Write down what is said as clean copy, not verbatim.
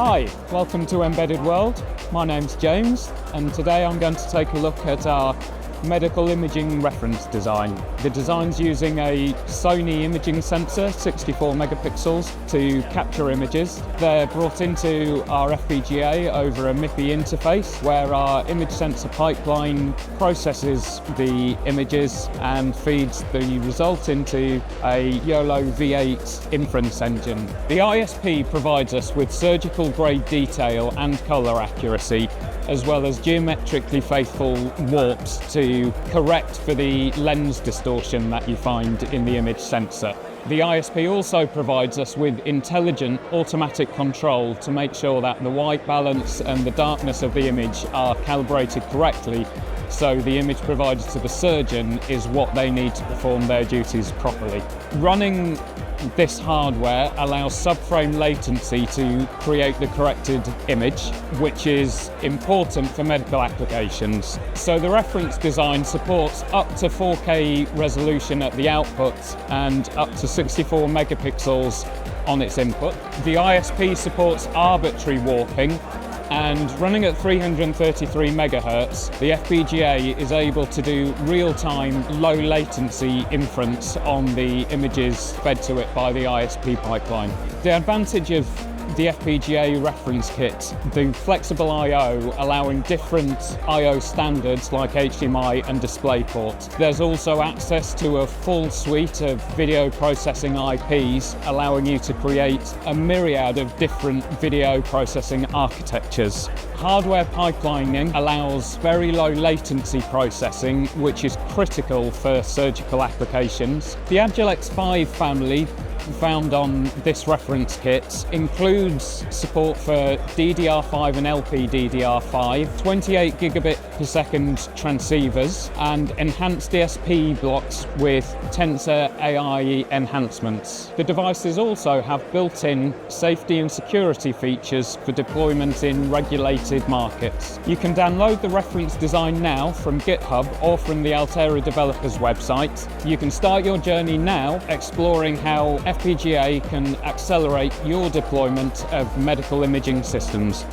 Hi, welcome to Embedded World. My name's James, and today I'm going to take a look at our medical imaging reference design. The design's using a Sony imaging sensor, 64 megapixels, to capture images. They're brought into our FPGA over a MIPI interface, where our image sensor pipeline processes the images and feeds the result into a YOLO V8 inference engine. The ISP provides us with surgical grade detail and color accuracy, as well as geometrically faithful warps to correct for the lens distortion that you find in the image sensor. The ISP also provides us with intelligent automatic control to make sure that the white balance and the darkness of the image are calibrated correctly, so the image provided to the surgeon is what they need to perform their duties properly. Running this hardware allows subframe latency to create the corrected image, which is important for medical applications. So the reference design supports up to 4K resolution at the output and up to 64 megapixels on its input. The ISP supports arbitrary warping, and running at 333 megahertz, the FPGA is able to do real-time, low-latency inference on the images fed to it by the ISP pipeline. The advantage of the FPGA reference kit, the flexible I/O allowing different I/O standards like HDMI and DisplayPort. There's also access to a full suite of video processing IPs, allowing you to create a myriad of different video processing architectures. Hardware pipelining allows very low latency processing, which is critical for surgical applications. The Agilex 5 family found on this reference kit includes support for DDR5 and LPDDR5, 28 gigabit per second transceivers, and enhanced DSP blocks with Tensor AI enhancements. The devices also have built-in safety and security features for deployment in regulated markets. You can download the reference design now from GitHub or from the Altera developers website. You can start your journey now exploring how FPGA can accelerate your deployment of medical imaging systems.